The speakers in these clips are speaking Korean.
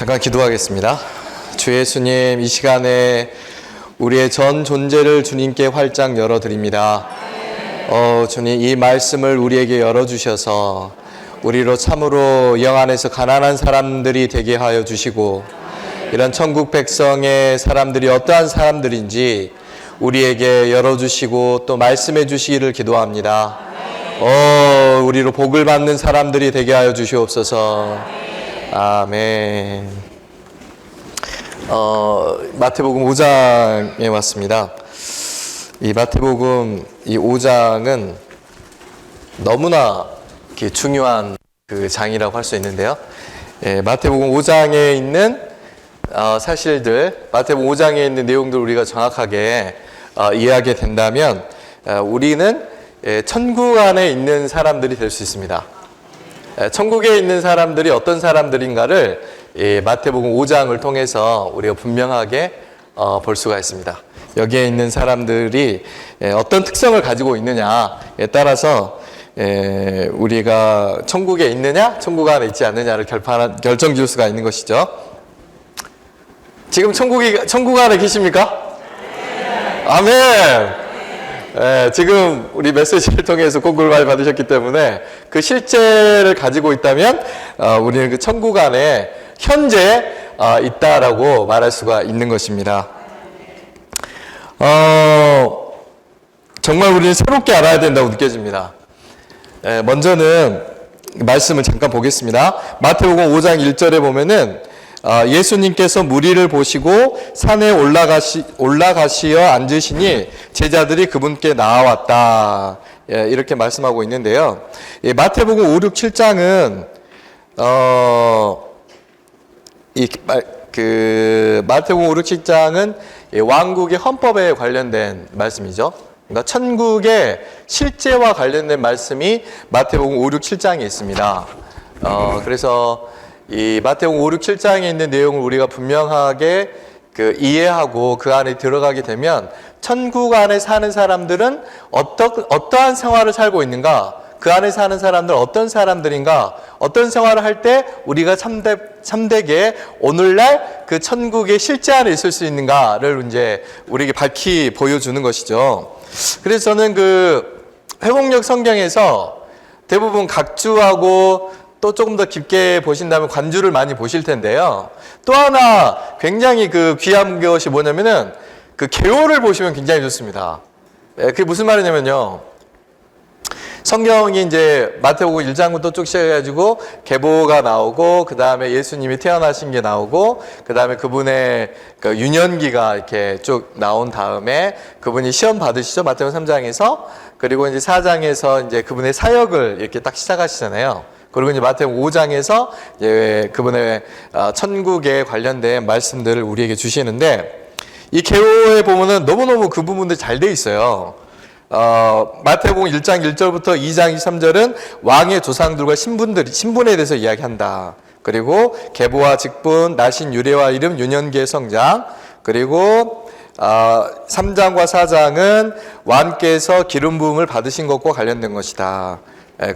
잠깐 기도하겠습니다. 주 예수님, 이 시간에 우리의 전 존재를 주님께 활짝 열어드립니다. 주님, 이 말씀을 우리에게 열어주셔서 우리로 참으로 영 안에서 가난한 사람들이 되게 하여 주시고, 이런 천국 백성의 사람들이 어떠한 사람들인지 우리에게 열어주시고 또 말씀해 주시기를 기도합니다. 우리로 복을 받는 사람들이 되게 하여 주시옵소서. 아멘. 마태복음 5장에 왔습니다. 이 마태복음 이 5장은 너무나 중요한 그 장이라고 할 수 있는데요. 마태복음 5장에 있는 사실들, 마태복음 5장에 있는 내용들 우리가 정확하게 이해하게 된다면 우리는 천국 안에 있는 사람들이 될 수 있습니다. 천국에 있는 사람들이 어떤 사람들인가를 마태복음 5장을 통해서 우리가 분명하게 볼 수가 있습니다. 여기에 있는 사람들이 어떤 특성을 가지고 있느냐에 따라서 우리가 천국에 있느냐, 천국 안에 있지 않느냐를 결정 지을 수가 있는 것이죠. 지금 천국 안에 계십니까? 네. 아멘. 지금 우리 메시지를 통해서 공급을 받으셨기 때문에 그 실제를 가지고 있다면 우리는 그 천국 안에 현재 있다라고 말할 수가 있는 것입니다. 정말 우리는 새롭게 알아야 된다고 느껴집니다. 먼저는 말씀을 잠깐 보겠습니다. 마태복음 5장 1절에 보면은 예수님께서 무리를 보시고 산에 올라가시어 앉으시니 제자들이 그분께 나아왔다. 이렇게 말씀하고 있는데요. 마태복음 5, 6, 7장은 마태복음 5, 6, 7장은 왕국의 헌법에 관련된 말씀이죠. 그러니까 천국의 실제와 관련된 말씀이 마태복음 5, 6, 7장에 있습니다. 그래서 이 마태복음 5, 6, 7장에 있는 내용을 우리가 분명하게 이해하고 그 안에 들어가게 되면 천국 안에 사는 사람들은 어떠한 생활을 살고 있는가, 그 안에 사는 사람들은 어떤 사람들인가, 어떤 생활을 할 때 우리가 참되게 오늘날 그 천국의 실제 안에 있을 수 있는가를 이제 우리에게 밝히 보여주는 것이죠. 그래서 저는 그 회복력 성경에서 대부분 각주하고 또 조금 더 깊게 보신다면 관주를 많이 보실 텐데요. 또 하나 굉장히 귀한 것이 뭐냐면은 그 계호를 보시면 굉장히 좋습니다. 그게 무슨 말이냐면요. 성경이 이제 마태복음 1장부터 쭉 시작해가지고 계보가 나오고, 그 다음에 예수님이 태어나신 게 나오고, 그 다음에 그분의 유년기가 이렇게 쭉 나온 다음에 그분이 시험 받으시죠. 마태복음 3장에서. 그리고 이제 4장에서 이제 그분의 사역을 이렇게 딱 시작하시잖아요. 그리고 이제 마태복음 5장에서 이제 그분의 천국에 관련된 말씀들을 우리에게 주시는데, 이 계호에 보면은 너무너무 그 부분들이 잘 돼 있어요. 마태복음 1장 1절부터 2장 23절은 왕의 조상들과 신분에 대해서 이야기한다. 그리고 계보와 직분, 나신 유래와 이름, 유년기의 성장. 그리고 3장과 4장은 왕께서 기름 부음을 받으신 것과 관련된 것이다.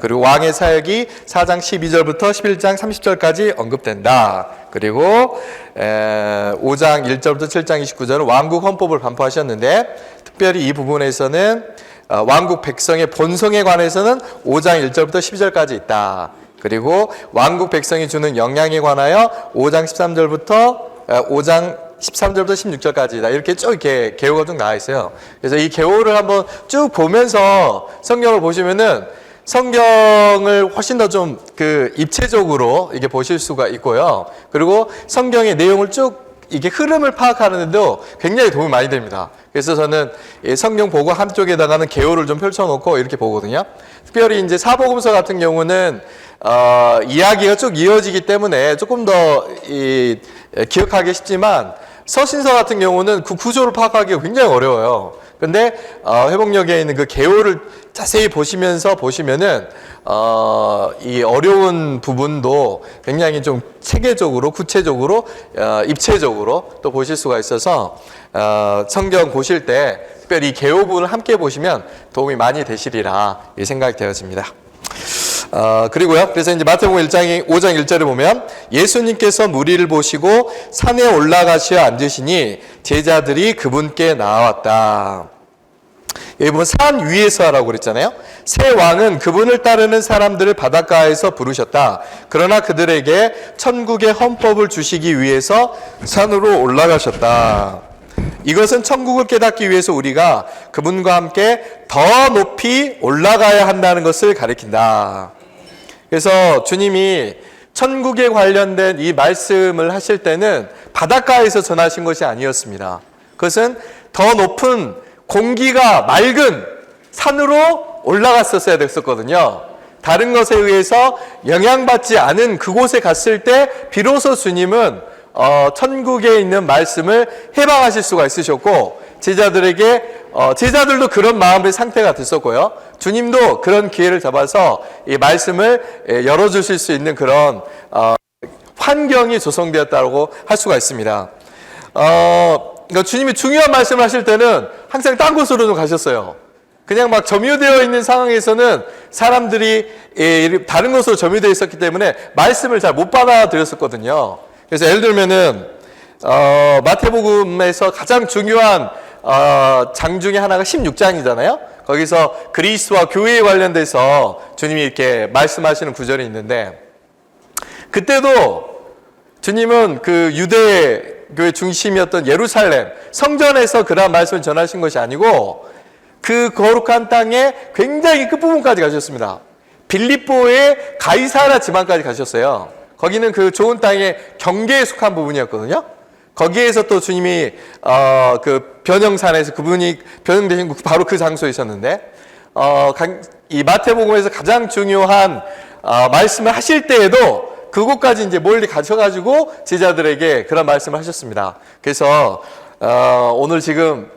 그리고 왕의 사역이 4장 12절부터 11장 30절까지 언급된다. 그리고 5장 1절부터 7장 29절은 왕국 헌법을 반포하셨는데, 특별히 이 부분에서는 왕국 백성의 본성에 관해서는 5장 1절부터 12절까지 있다. 그리고 왕국 백성이 주는 영향에 관하여 5장 13절부터 16절까지다. 이렇게 쭉 이렇게 계호가 쭉 나와 있어요. 그래서 이 계호를 한번 쭉 보면서 성경을 보시면은 성경을 훨씬 더 좀 입체적으로 이게 보실 수가 있고요. 그리고 성경의 내용을 쭉 이게 흐름을 파악하는데도 굉장히 도움이 많이 됩니다. 그래서 저는 성경 보고 한쪽에다가는 계호를 좀 펼쳐놓고 이렇게 보거든요. 특별히 이제 사복음서 같은 경우는 이야기가 쭉 이어지기 때문에 조금 더 기억하기 쉽지만, 서신서 같은 경우는 그 구조를 파악하기가 굉장히 어려워요. 근데 회복력에 있는 그 계호를 자세히 보시면은 이 어려운 부분도 굉장히 좀 체계적으로, 구체적으로, 입체적으로 또 보실 수가 있어서 성경 보실 때 특별히 이 계호 부분을 함께 보시면 도움이 많이 되시리라 이 생각이 되어집니다. 그리고요. 그래서 이제 마태복음 1장 5장 1절에 보면 예수님께서 무리를 보시고 산에 올라가시어 앉으시니 제자들이 그분께 나왔다. 여기 보면 산 위에서 하라고 그랬잖아요. 새 왕은 그분을 따르는 사람들을 바닷가에서 부르셨다. 그러나 그들에게 천국의 헌법을 주시기 위해서 산으로 올라가셨다. 이것은 천국을 깨닫기 위해서 우리가 그분과 함께 더 높이 올라가야 한다는 것을 가리킨다. 그래서 주님이 천국에 관련된 이 말씀을 하실 때는 바닷가에서 전하신 것이 아니었습니다. 그것은 더 높은 공기가 맑은 산으로 올라갔었어야 됐었거든요. 다른 것에 의해서 영향받지 않은 그곳에 갔을 때 비로소 주님은 천국에 있는 말씀을 해방하실 수가 있으셨고 제자들도 그런 마음의 상태가 됐었고요. 주님도 그런 기회를 잡아서 이 말씀을 열어주실 수 있는 그런 환경이 조성되었다고 할 수가 있습니다. 그러니까 주님이 중요한 말씀을 하실 때는 항상 딴 곳으로 좀 가셨어요. 그냥 막 점유되어 있는 상황에서는 사람들이 다른 곳으로 점유되어 있었기 때문에 말씀을 잘 못 받아들였었거든요. 그래서 예를 들면은 마태복음에서 가장 중요한 장 중에 하나가 16장이잖아요. 거기서 그리스와 교회에 관련돼서 주님이 이렇게 말씀하시는 구절이 있는데, 그때도 주님은 그 유대교의 중심이었던 예루살렘 성전에서 그러한 말씀을 전하신 것이 아니고 그 거룩한 땅에 굉장히 끝부분까지 가셨습니다. 빌립보의 가이사라 지방까지 가셨어요. 거기는 그 좋은 땅의 경계에 속한 부분이었거든요. 거기에서 또 주님이 그 변형산에서 그분이 변형되신 바로 그 장소에 있었는데, 이 마태복음에서 가장 중요한 말씀을 하실 때에도 그곳까지 이제 멀리 가셔가지고 제자들에게 그런 말씀을 하셨습니다. 그래서 오늘 지금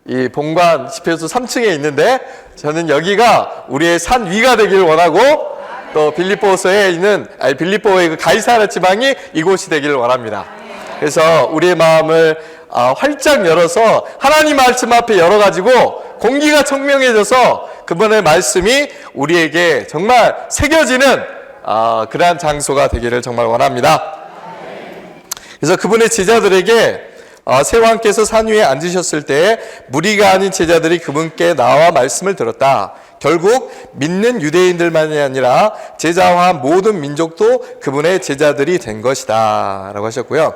이 본관 집회소 3층에 있는데 저는 여기가 우리의 산 위가 되기를 원하고, 또 빌립보에 있는 빌립보의 그 가이사라 지방이 이곳이 되기를 원합니다. 그래서 우리의 마음을 활짝 열어서 하나님 말씀 앞에 열어가지고 공기가 청명해져서 그분의 말씀이 우리에게 정말 새겨지는 그러한 장소가 되기를 정말 원합니다. 그래서 그분의 제자들에게 새 왕께서 산 위에 앉으셨을 때 무리가 아닌 제자들이 그분께 나와 말씀을 들었다. 결국 믿는 유대인들만이 아니라 제자화한 모든 민족도 그분의 제자들이 된 것이다 라고 하셨고요.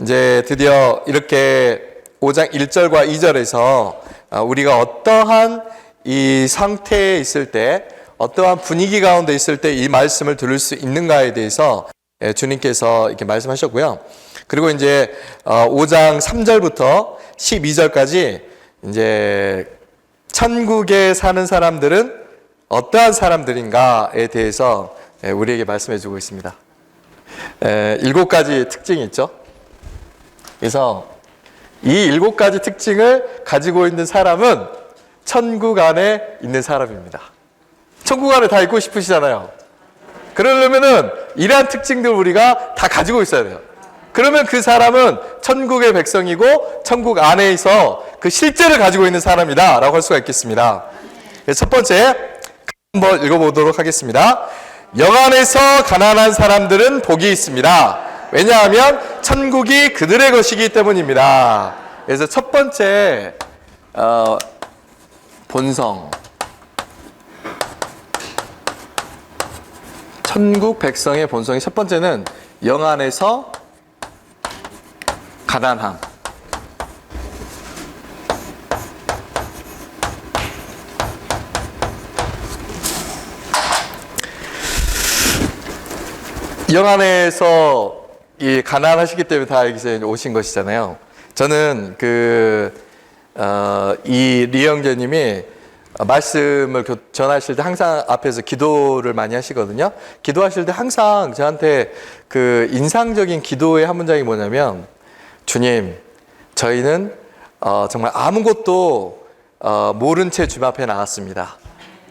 이제 드디어 이렇게 5장 1절과 2절에서 우리가 어떠한 이 상태에 있을 때, 어떠한 분위기 가운데 있을 때 이 말씀을 들을 수 있는가에 대해서 주님께서 이렇게 말씀하셨고요. 그리고 이제 5장 3절부터 12절까지 이제 천국에 사는 사람들은 어떠한 사람들인가에 대해서 우리에게 말씀해 주고 있습니다. 7가지 특징이 있죠. 그래서 이 7가지 특징을 가지고 있는 사람은 천국 안에 있는 사람입니다. 천국 안에 다 있고 싶으시잖아요. 그러려면은 이러한 특징들 우리가 다 가지고 있어야 돼요. 그러면 그 사람은 천국의 백성이고 천국 안에서 그 실제를 가지고 있는 사람이다 라고 할 수가 있겠습니다. 첫 번째 한번 읽어보도록 하겠습니다. 영 안에서 가난한 사람들은 복이 있습니다. 왜냐하면 천국이 그들의 것이기 때문입니다. 그래서 첫 번째 본성, 천국 백성의 본성이 첫 번째는 영 안에서 가난함. 영 안에서 이 가난하시기 때문에 다 여기서 오신 것이잖아요. 저는 이 리영재님이 말씀을 전하실 때 항상 앞에서 기도를 많이 하시거든요. 기도하실 때 항상 저한테 그 인상적인 기도의 한 문장이 뭐냐면, 주님, 저희는 정말 아무것도 모른 채 주님 앞에 나왔습니다.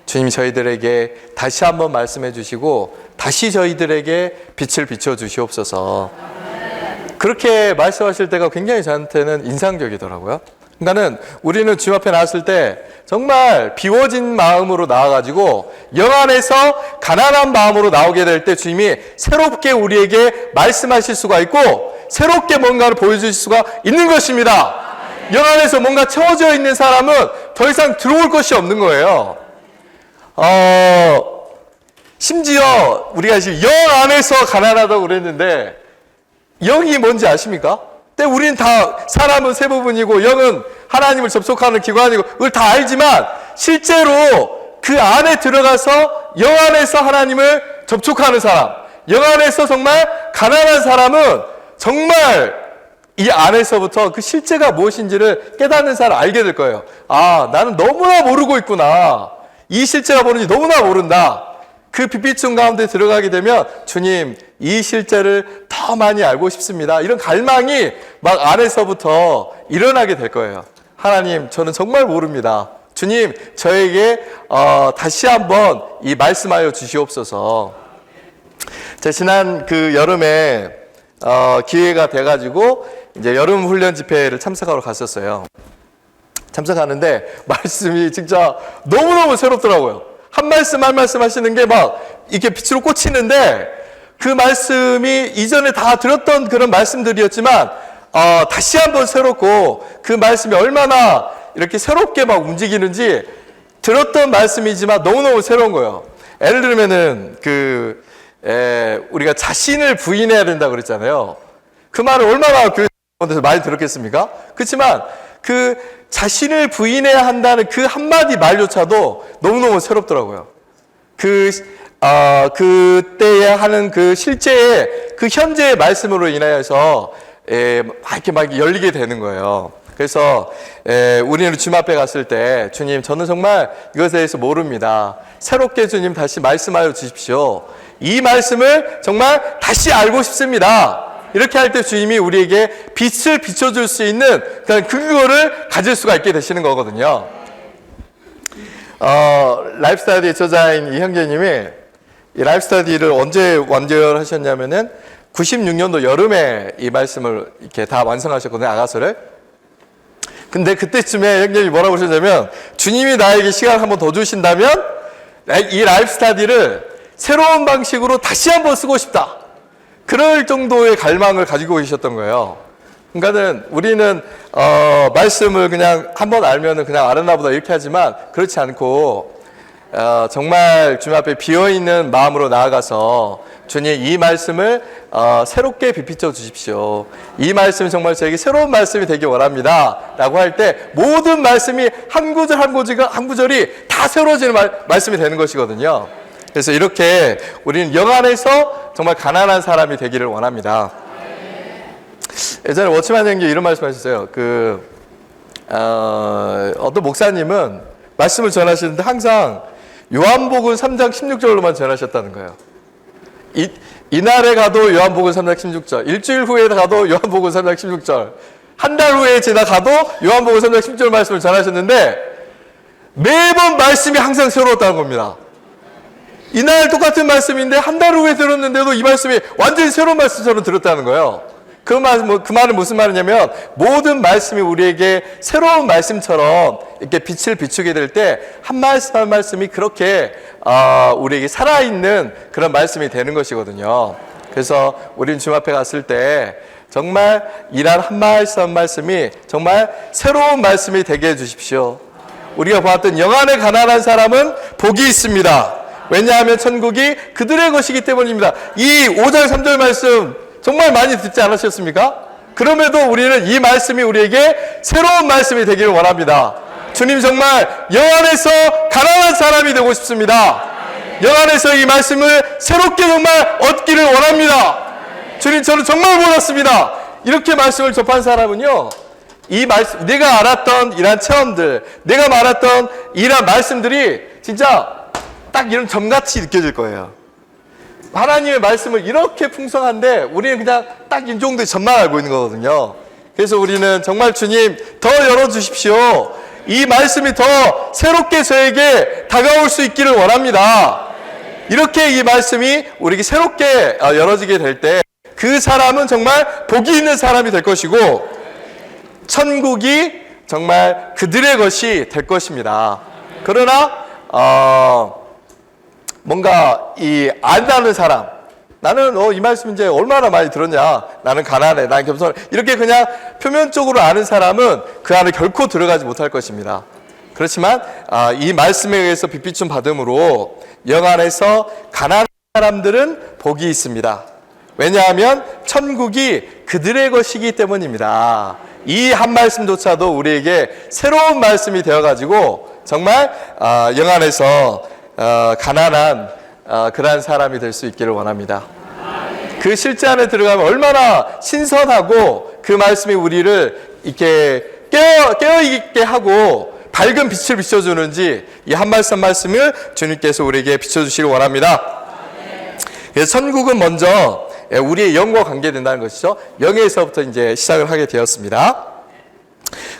주님, 저희들에게 다시 한번 말씀해 주시고 다시 저희들에게 빛을 비춰 주시옵소서. 그렇게 말씀하실 때가 굉장히 저한테는 인상적이더라고요. 그러니까는 우리는 주님 앞에 나왔을 때 정말 비워진 마음으로 나와가지고 영 안에서 가난한 마음으로 나오게 될 때 주님이 새롭게 우리에게 말씀하실 수가 있고 새롭게 뭔가를 보여주실 수가 있는 것입니다. 영 안에서 뭔가 채워져 있는 사람은 더 이상 들어올 것이 없는 거예요. 심지어 우리가 지금 영 안에서 가난하다고 그랬는데 영이 뭔지 아십니까? 근데 우리는 다 사람은 세 부분이고 영은 하나님을 접촉하는 기관이고 그걸 다 알지만 실제로 그 안에 들어가서 영 안에서 하나님을 접촉하는 사람, 영 안에서 정말 가난한 사람은 정말 이 안에서부터 그 실제가 무엇인지를 깨닫는 사람 알게 될 거예요. 아, 나는 너무나 모르고 있구나. 이 실제가 뭔지 너무나 모른다. 그 빛비춤 가운데 들어가게 되면 주님, 이 실제를 더 많이 알고 싶습니다. 이런 갈망이 막 안에서부터 일어나게 될 거예요. 하나님, 저는 정말 모릅니다. 주님, 저에게 다시 한번 이 말씀하여 주시옵소서. 제 지난 그 여름에 기회가 돼가지고 이제 여름 훈련 집회를 참석하러 갔었어요. 참석하는데 말씀이 진짜 너무너무 새롭더라고요. 한 말씀 한 말씀 하시는 게 막 이렇게 빛으로 꽂히는데 그 말씀이 이전에 다 들었던 그런 말씀들이었지만 다시 한번 새롭고 그 말씀이 얼마나 이렇게 새롭게 막 움직이는지 들었던 말씀이지만 너무너무 새로운 거예요. 예를 들면은 우리가 자신을 부인해야 된다고 그랬잖아요. 그 말을 얼마나 교회에서 많이 들었겠습니까? 그렇지만 그 자신을 부인해야 한다는 그 한마디 말조차도 너무너무 새롭더라고요. 그때에 하는 그 실제의 그 현재의 말씀으로 인하여서 이렇게 막 열리게 되는 거예요. 그래서 우리는 주님 앞에 갔을 때 주님, 저는 정말 이것에 대해서 모릅니다. 새롭게 주님 다시 말씀하여 주십시오. 이 말씀을 정말 다시 알고 싶습니다. 이렇게 할 때 주님이 우리에게 빛을 비춰줄 수 있는 그런 근거를 가질 수가 있게 되시는 거거든요. 라이프스타디의 저자인 이 형제님이 이 라이프스타디를 언제 완결하셨냐면은 96년도 여름에 이 말씀을 이렇게 다 완성하셨거든요, 아가서를. 근데 그때쯤에 형님이 뭐라고 하셨냐면, 주님이 나에게 시간을 한번 더 주신다면 이 라이프스타디를 새로운 방식으로 다시 한번 쓰고 싶다. 그럴 정도의 갈망을 가지고 계셨던 거예요. 그러니까는 우리는 말씀을 그냥 한번 알면은 그냥 알았나 보다 이렇게 하지만 그렇지 않고 정말 주님 앞에 비어있는 마음으로 나아가서 주님, 이 말씀을 새롭게 비춰 주십시오. 이 말씀이 정말 저에게 새로운 말씀이 되길 원합니다. 라고 할 때 모든 말씀이 한 구절 한 구절이 다 새로워지는 말씀이 되는 것이거든요. 그래서 이렇게 우리는 영 안에서 정말 가난한 사람이 되기를 원합니다. 예전에 워치만 형님 이런 말씀 하셨어요. 어떤 목사님은 말씀을 전하시는데 항상 요한복음 3장 16절로만 전하셨다는 거예요. 이날에 가도 요한복음 3장 16절, 일주일 후에 가도 요한복음 3장 16절, 한 달 후에 지나가도 요한복음 3장 16절 말씀을 전하셨는데 매번 말씀이 항상 새로웠다는 겁니다. 이날 똑같은 말씀인데 한 달 후에 들었는데도 이 말씀이 완전히 새로운 말씀처럼 들었다는 거예요. 그 말은 무슨 말이냐면 모든 말씀이 우리에게 새로운 말씀처럼 이렇게 빛을 비추게 될 때 한 말씀 한 말씀이 그렇게 우리에게 살아있는 그런 말씀이 되는 것이거든요. 그래서 우리는 주님 앞에 갔을 때 정말 이날 한 말씀 한 말씀이 정말 새로운 말씀이 되게 해주십시오. 우리가 보았던 영안에 가난한 사람은 복이 있습니다. 왜냐하면 천국이 그들의 것이기 때문입니다. 이 5절 3절 말씀 정말 많이 듣지 않으셨습니까? 그럼에도 우리는 이 말씀이 우리에게 새로운 말씀이 되기를 원합니다. 주님, 정말 영 안에서 가난한 사람이 되고 싶습니다. 영 안에서 이 말씀을 새롭게 정말 얻기를 원합니다. 주님, 저는 정말 몰랐습니다. 이렇게 말씀을 접한 사람은요, 이 말씀, 내가 알았던 이러한 체험들, 내가 말했던 이러한 말씀들이 진짜 딱 이런 점같이 느껴질 거예요. 하나님의 말씀을 이렇게 풍성한데 우리는 그냥 딱 이 정도의 점만 알고 있는 거거든요. 그래서 우리는 정말 주님 더 열어주십시오. 이 말씀이 더 새롭게 저에게 다가올 수 있기를 원합니다. 이렇게 이 말씀이 우리에게 새롭게 열어지게 될 때 그 사람은 정말 복이 있는 사람이 될 것이고 천국이 정말 그들의 것이 될 것입니다. 그러나 뭔가 안다는 사람, 나는 이 말씀 이제 얼마나 많이 들었냐, 나는 가난해, 나는 겸손해, 이렇게 그냥 표면적으로 아는 사람은 그 안에 결코 들어가지 못할 것입니다. 그렇지만 이 말씀에 의해서 빛비춤 받음으로 영 안에서 가난한 사람들은 복이 있습니다. 왜냐하면 천국이 그들의 것이기 때문입니다. 이 한 말씀조차도 우리에게 새로운 말씀이 되어가지고 정말 영 안에서 가난한 그러한 사람이 될 수 있기를 원합니다. 그 실제 안에 들어가면 얼마나 신선하고 그 말씀이 우리를 이렇게 깨어있게 하고 밝은 빛을 비춰주는지 이 한 말씀 말씀을 주님께서 우리에게 비춰주시길 원합니다. 그래서 천국은 먼저 우리의 영과 관계된다는 것이죠. 영에서부터 이제 시작을 하게 되었습니다.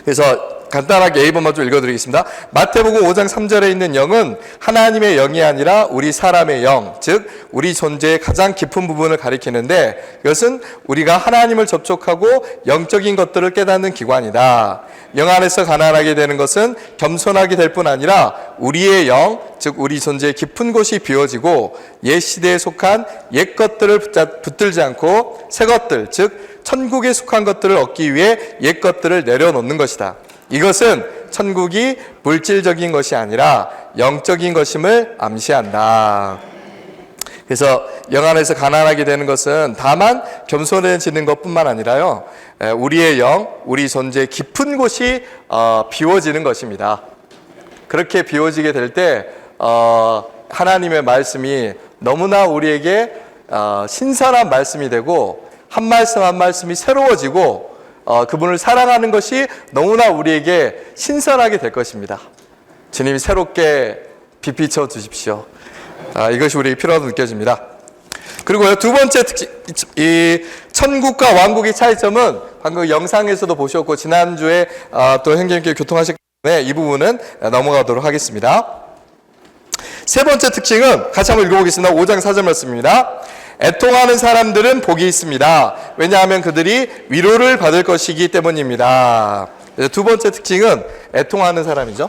그래서 간단하게 A번만 좀 읽어드리겠습니다. 마태복음 5장 3절에 있는 영은 하나님의 영이 아니라 우리 사람의 영, 즉 우리 존재의 가장 깊은 부분을 가리키는데 이것은 우리가 하나님을 접촉하고 영적인 것들을 깨닫는 기관이다. 영 안에서 가난하게 되는 것은 겸손하게 될 뿐 아니라 우리의 영, 즉 우리 존재의 깊은 곳이 비워지고 옛 시대에 속한 옛 것들을 붙들지 않고 새 것들, 즉 천국에 속한 것들을 얻기 위해 옛 것들을 내려놓는 것이다. 이것은 천국이 물질적인 것이 아니라 영적인 것임을 암시한다. 그래서 영 안에서 가난하게 되는 것은 다만 겸손해지는 것뿐만 아니라요, 우리의 영, 우리 존재의 깊은 곳이 비워지는 것입니다. 그렇게 비워지게 될 때 하나님의 말씀이 너무나 우리에게 신선한 말씀이 되고 한 말씀 한 말씀이 새로워지고 그분을 사랑하는 것이 너무나 우리에게 신선하게 될 것입니다. 주님이 새롭게 빛비춰 주십시오. 이것이 우리에게 필요하다고 느껴집니다. 그리고요, 두 번째 특징, 이 천국과 왕국의 차이점은 방금 영상에서도 보셨고 지난주에 또 형제님께 교통하셨기 때문에 이 부분은 넘어가도록 하겠습니다. 세 번째 특징은 같이 한번 읽어보겠습니다. 5장 4절 말씀입니다. 애통하는 사람들은 복이 있습니다. 왜냐하면 그들이 위로를 받을 것이기 때문입니다. 두 번째 특징은 애통하는 사람이죠.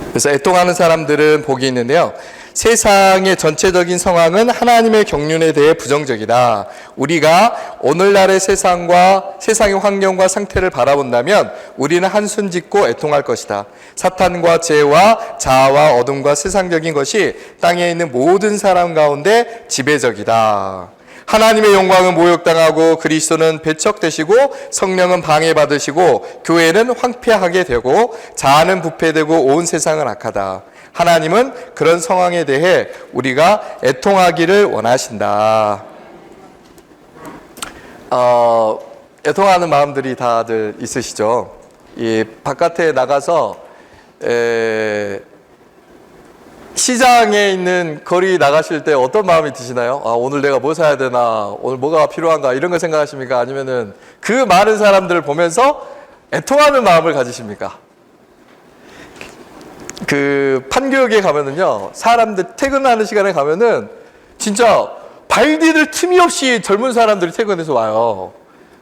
그래서 애통하는 사람들은 복이 있는데요. 세상의 전체적인 상황은 하나님의 경륜에 대해 부정적이다. 우리가 오늘날의 세상의 환경과 상태를 바라본다면 우리는 한숨 짓고 애통할 것이다. 사탄과 죄와 자아와 어둠과 세상적인 것이 땅에 있는 모든 사람 가운데 지배적이다. 하나님의 영광은 모욕당하고 그리스도는 배척되시고 성령은 방해받으시고 교회는 황폐하게 되고 자아는 부패되고 온 세상은 악하다. 하나님은 그런 상황에 대해 우리가 애통하기를 원하신다. 애통하는 마음들이 다들 있으시죠. 이 바깥에 나가서 시장에 있는 거리 나가실 때 어떤 마음이 드시나요? 오늘 내가 뭐 사야 되나? 오늘 뭐가 필요한가? 이런 거 생각하십니까? 아니면은 그 많은 사람들을 보면서 애통하는 마음을 가지십니까? 그 판교역에 가면은요, 사람들 퇴근하는 시간에 가면은 진짜 발 디딜 틈이 없이 젊은 사람들이 퇴근해서 와요.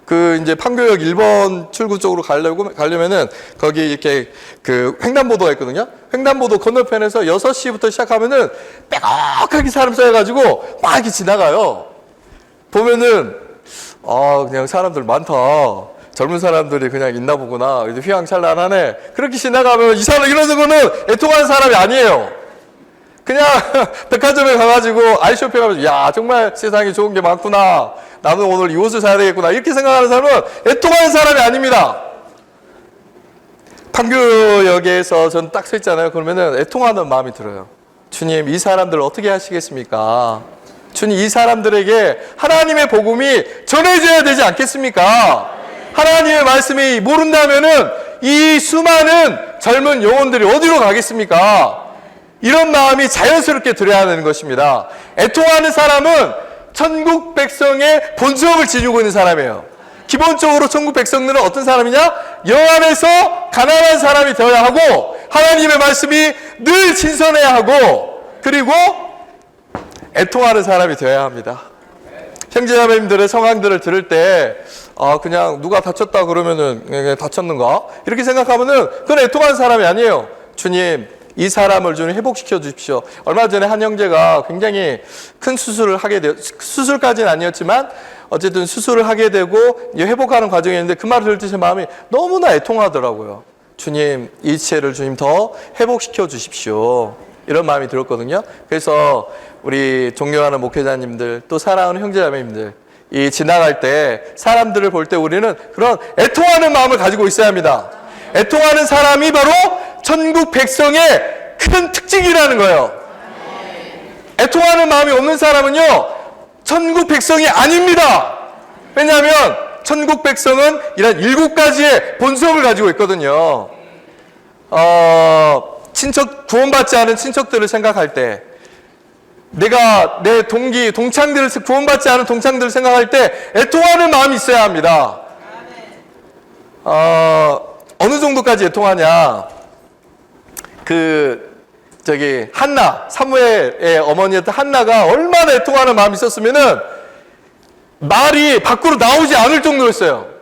그 이제 판교역 1번 출구 쪽으로 가려면은 거기 이렇게 그 횡단보도가 있거든요. 횡단보도 건너편에서 6시부터 시작하면은 빼곡하게 사람 쌓여가지고 막 이렇게 지나가요. 보면은 그냥 사람들 많다. 젊은 사람들이 그냥 있나 보구나. 휘황찬란하네. 그렇게 지나가면 이 사람 이런 거는 애통하는 사람이 아니에요. 그냥 백화점에 가가지고 아이쇼핑하면서 야 정말 세상에 좋은 게 많구나. 나는 오늘 이 옷을 사야 되겠구나. 이렇게 생각하는 사람은 애통하는 사람이 아닙니다. 판교역에서 전 딱 서 있잖아요. 그러면은 애통하는 마음이 들어요. 주님, 이 사람들 어떻게 하시겠습니까? 주님, 이 사람들에게 하나님의 복음이 전해져야 되지 않겠습니까? 하나님의 말씀이 모른다면은 이 수많은 젊은 영혼들이 어디로 가겠습니까? 이런 마음이 자연스럽게 들어야 하는 것입니다. 애통하는 사람은 천국 백성의 본성을 지니고 있는 사람이에요. 기본적으로 천국 백성들은 어떤 사람이냐? 영 안에서 가난한 사람이 되어야 하고 하나님의 말씀이 늘 신선해야 하고, 그리고 애통하는 사람이 되어야 합니다. 형제자매님들의 상황들을 들을 때 그냥 누가 다쳤다 그러면은 다쳤는가? 이렇게 생각하면은 그건 애통하는 사람이 아니에요. 주님, 이 사람을 좀 회복시켜 주십시오. 얼마 전에 한 형제가 굉장히 큰 수술을 하게 수술까지는 아니었지만 어쨌든 수술을 하게 되고 회복하는 과정이었는데 그 말을 들을 때 제 마음이 너무나 애통하더라고요. 주님, 이 지체를 주님 더 회복시켜 주십시오. 이런 마음이 들었거든요. 그래서 우리 존경하는 목회자님들, 또 사랑하는 형제자매님들, 이 지나갈 때 사람들을 볼 때 우리는 그런 애통하는 마음을 가지고 있어야 합니다. 애통하는 사람이 바로 천국 백성의 큰 특징이라는 거예요. 애통하는 마음이 없는 사람은요, 천국 백성이 아닙니다. 왜냐하면 천국 백성은 이런 7가지의 본성을 가지고 있거든요. 구원받지 않은 친척들을 생각할 때, 내가 내 동창들을 구원받지 않은 동창들을 생각할 때 애통하는 마음이 있어야 합니다. 어느 정도까지 애통하냐? 한나, 사무엘의 어머니였던 한나가 얼마나 애통하는 마음이 있었으면은 말이 밖으로 나오지 않을 정도였어요.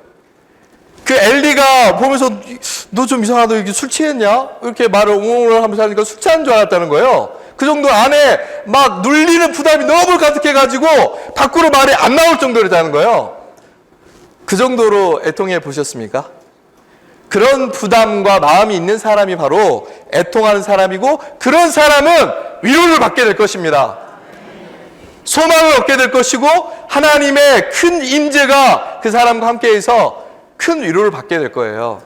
그 엘리가 보면서 너 좀 이상하다, 이게 술 취했냐? 이렇게 말을 옹옹을 하면서 하니까 술 취한 줄 알았다는 거예요. 그 정도 안에 막 눌리는 부담이 너무 가득해가지고 밖으로 말이 안 나올 정도였다는 거예요. 그 정도로 애통해 보셨습니까? 그런 부담과 마음이 있는 사람이 바로 애통하는 사람이고, 그런 사람은 위로를 받게 될 것입니다. 소망을 얻게 될 것이고, 하나님의 큰 임재가 그 사람과 함께해서 큰 위로를 받게 될 거예요.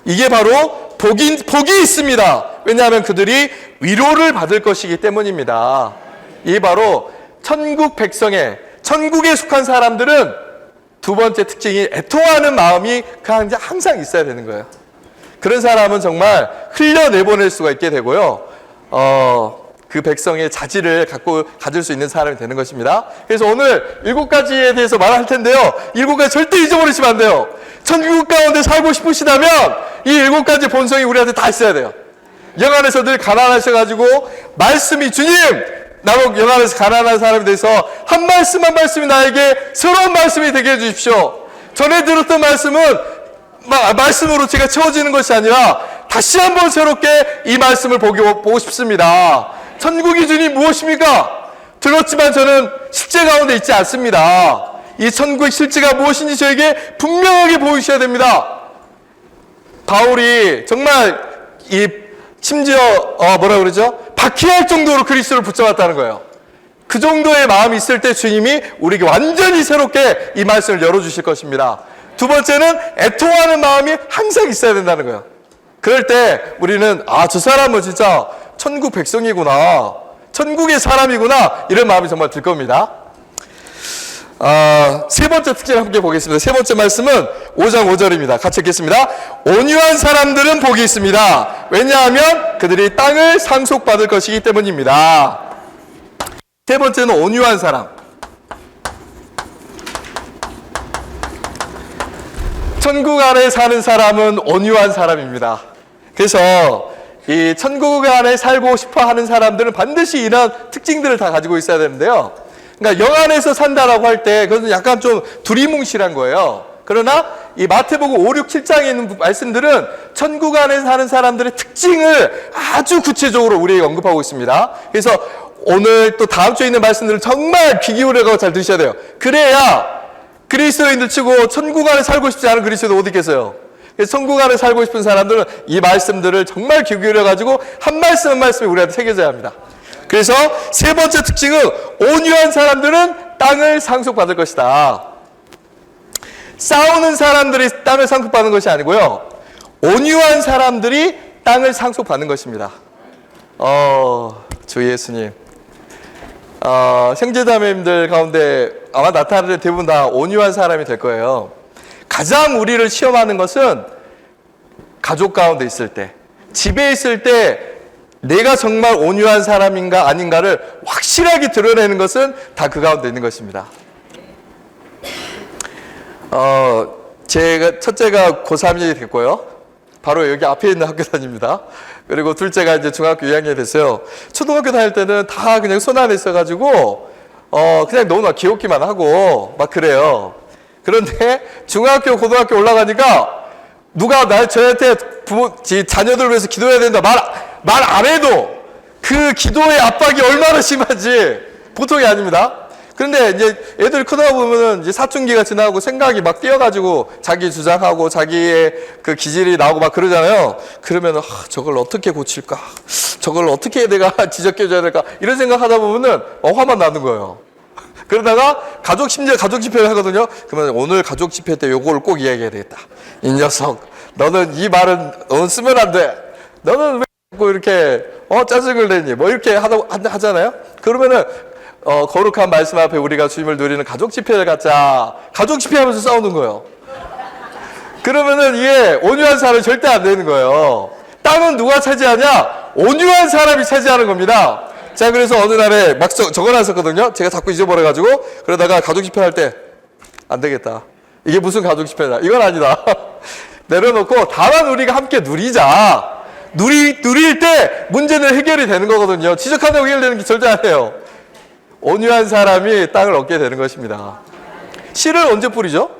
이게 바로 복이 있습니다. 왜냐하면 그들이 위로를 받을 것이기 때문입니다. 이게 바로 천국 백성의, 천국에 속한 사람들은 두 번째 특징이 애통하는 마음이 항상 있어야 되는 거예요. 그런 사람은 정말 흘려내보낼 수가 있게 되고요. 그 백성의 자질을 가질 수 있는 사람이 되는 것입니다. 그래서 오늘 7가지에 대해서 말할 텐데요. 7가지 절대 잊어버리시면 안 돼요. 천국 가운데 살고 싶으시다면 이 7가지 본성이 우리한테 다 있어야 돼요. 영 안에서 늘 가난하셔가지고 말씀이, 주님, 나로 영 안에서 가난한 사람이 돼서 한 말씀이 나에게 새로운 말씀이 되게 해주십시오. 전에 들었던 말씀은 말씀으로 제가 채워지는 것이 아니라 다시 한번 새롭게 이 말씀을 보고 싶습니다. 천국이 주님 무엇입니까? 들었지만 저는 실제 가운데 있지 않습니다. 이 천국의 실제가 무엇인지 저에게 분명하게 보이셔야 됩니다. 바울이 정말 심지어 박해할 정도로 그리스도를 붙잡았다는 거예요. 그 정도의 마음이 있을 때 주님이 우리에게 완전히 새롭게 이 말씀을 열어주실 것입니다. 두 번째는 애통하는 마음이 항상 있어야 된다는 거예요. 그럴 때 우리는 저 사람은 진짜 천국 백성이구나, 천국의 사람이구나, 이런 마음이 정말 들 겁니다. 세 번째 특징을 함께 보겠습니다. 세 번째 말씀은 5장 5절입니다. 같이 읽겠습니다. 온유한 사람들은 복이 있습니다. 왜냐하면 그들이 땅을 상속받을 것이기 때문입니다. 세 번째는 온유한 사람. 천국 안에 사는 사람은 온유한 사람입니다. 그래서 이 천국 안에 살고 싶어 하는 사람들은 반드시 이런 특징들을 다 가지고 있어야 되는데요. 그러니까 영 안에서 산다라고 할 때 그것은 약간 좀 두리뭉실한 거예요. 그러나 이 마태복음 5, 6, 7장에 있는 말씀들은 천국 안에 사는 사람들의 특징을 아주 구체적으로 우리에게 언급하고 있습니다. 그래서 오늘 또 다음 주에 있는 말씀들을 정말 귀 기울여서 잘 들으셔야 돼요. 그래야 그리스도인들 치고 천국 안에 살고 싶지 않은 그리스도인들 어디 있겠어요? 그래서 천국 안에 살고 싶은 사람들은 이 말씀들을 정말 귀 기울여가지고 한 말씀 한 말씀이 우리한테 새겨져야 합니다. 그래서 세 번째 특징은 온유한 사람들은 땅을 상속받을 것이다. 싸우는 사람들이 땅을 상속받는 것이 아니고요, 온유한 사람들이 땅을 상속받는 것입니다. 주 예수님, 형제자매님들 가운데 아마 나타날 때 대부분 다 온유한 사람이 될 거예요. 가장 우리를 시험하는 것은 가족 가운데 있을 때, 집에 있을 때 내가 정말 온유한 사람인가 아닌가를 확실하게 드러내는 것은 다 그 가운데 있는 것입니다. 제가 첫째가 고3이 됐고요. 바로 여기 앞에 있는 학교 다닙니다. 그리고 둘째가 이제 중학교 2학년이 됐어요. 초등학교 다닐 때는 다 그냥 손 안에 있어가지고, 그냥 너무나 귀엽기만 하고, 막 그래요. 그런데 중학교, 고등학교 올라가니까 누가 저한테 자녀들을 위해서 기도해야 된다 말 안 해도 그 기도의 압박이 얼마나 심한지 보통이 아닙니다. 그런데 이제 애들이 크다 보면은 이제 사춘기가 지나고 생각이 막 뛰어가지고 자기 주장하고 자기의 그 기질이 나오고 막 그러잖아요. 그러면은 저걸 어떻게 고칠까? 저걸 어떻게 내가 지적해줘야 될까? 이런 생각하다 보면은 화만 나는 거예요. 그러다가 심지어 가족 집회를 하거든요. 그러면 오늘 가족 집회 때 요걸 꼭 이야기해야 되겠다. 이 녀석, 너는 이 말은 너는 쓰면 안 돼. 너는 왜 자꾸 이렇게 짜증을 내니? 뭐 이렇게 하잖아요. 그러면은 거룩한 말씀 앞에 우리가 주님을 누리는 가족 집회를 갖자. 가족 집회 하면서 싸우는 거예요. 그러면은 이게 온유한 사람이 절대 안 되는 거예요. 땅은 누가 차지하냐? 온유한 사람이 차지하는 겁니다. 자, 그래서 어느 날에 막 적어놨었거든요. 제가 자꾸 잊어버려가지고. 그러다가 가족 집회 할 때, 안 되겠다. 이게 무슨 가족 집회다. 이건 아니다. 내려놓고 다만 우리가 함께 누리자. 누릴 때 문제는 해결이 되는 거거든요. 지적한다고 해결되는 게 절대 아니에요. 온유한 사람이 땅을 얻게 되는 것입니다. 씨를 언제 뿌리죠?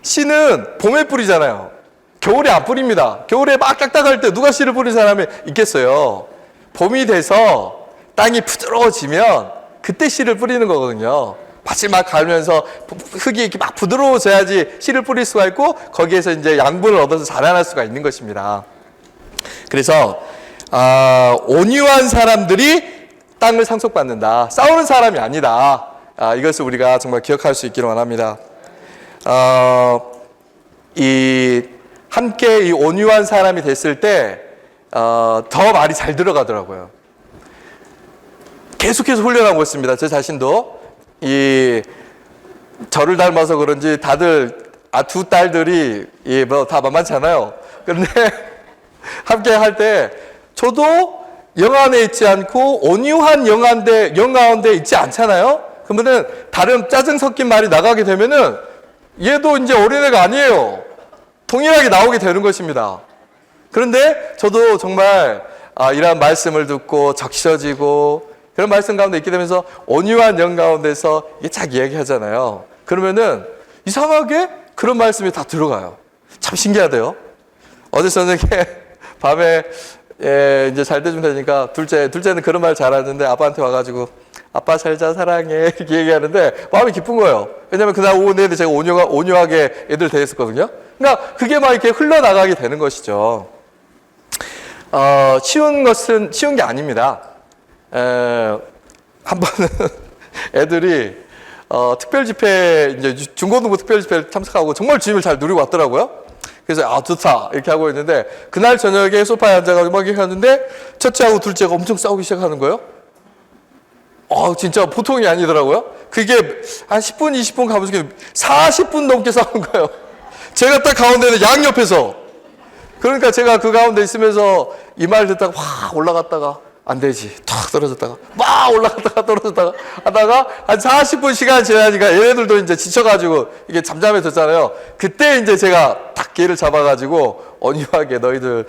씨는 봄에 뿌리잖아요. 겨울에 안 뿌립니다. 겨울에 막 딱딱할 때 누가 씨를 뿌린 사람이 있겠어요? 봄이 돼서 땅이 부드러워지면 그때 씨를 뿌리는 거거든요. 밭을 막 갈면서 흙이 이렇게 막 부드러워져야지 씨를 뿌릴 수가 있고 거기에서 이제 양분을 얻어서 자라날 수가 있는 것입니다. 그래서 온유한 사람들이 땅을 상속받는다. 싸우는 사람이 아니다. 이것을 우리가 정말 기억할 수 있기를 원합니다. 함께 이 온유한 사람이 됐을 때 더 말이 잘 들어가더라고요. 계속해서 훈련하고 있습니다. 제 자신도 저를 닮아서 그런지 다들 두 딸들이 다 만만찮아요. 그런데 함께 할 때 저도 영 안에 있지 않고 온유한 영 가운데 있지 않잖아요. 그러면은 다른 짜증 섞인 말이 나가게 되면은 얘도 이제 어린애가 아니에요. 동일하게 나오게 되는 것입니다. 그런데 저도 정말 이러한 말씀을 듣고 적셔지고 그런 말씀 가운데 있게 되면서 온유한 영 가운데서 이게 쫙 이야기하잖아요. 그러면은 이상하게 그런 말씀이 다 들어가요. 참 신기하대요. 어제 저녁에 밤에 이제 잘 때 좀 되니까 둘째는 그런 말 잘하는데 아빠한테 와가지고 아빠 잘자 사랑해 이렇게 얘기하는데 마음이 기쁜 거예요. 왜냐면 그날 오후 내내 제가 온유하게 애들 대했었거든요. 그러니까 그게 막 이렇게 흘러나가게 되는 것이죠. 쉬운 게 아닙니다. 한 번은 애들이 특별 집회 이제 중고등부 특별 집회에 참석하고 정말 주님을 잘 누리고 왔더라고요. 그래서 좋다 이렇게 하고 있는데 그날 저녁에 소파에 앉아가지고 막 이렇게 하는데 첫째하고 둘째가 엄청 싸우기 시작하는 거예요. 진짜 보통이 아니더라고요. 그게 한 10분 20분 가면서 40분 넘게 싸우는 거예요. 제가 딱 가운데는 양옆에서 그러니까 제가 그 가운데 있으면서 이 말 듣다가 확 올라갔다가 안 되지 탁 떨어졌다가 막 올라갔다가 떨어졌다가 하다가 한 40분 시간 지나니까 얘네들도 이제 지쳐가지고 이게 잠잠해졌잖아요. 그때 이제 제가 딱 기회를 잡아가지고 온유하게 너희들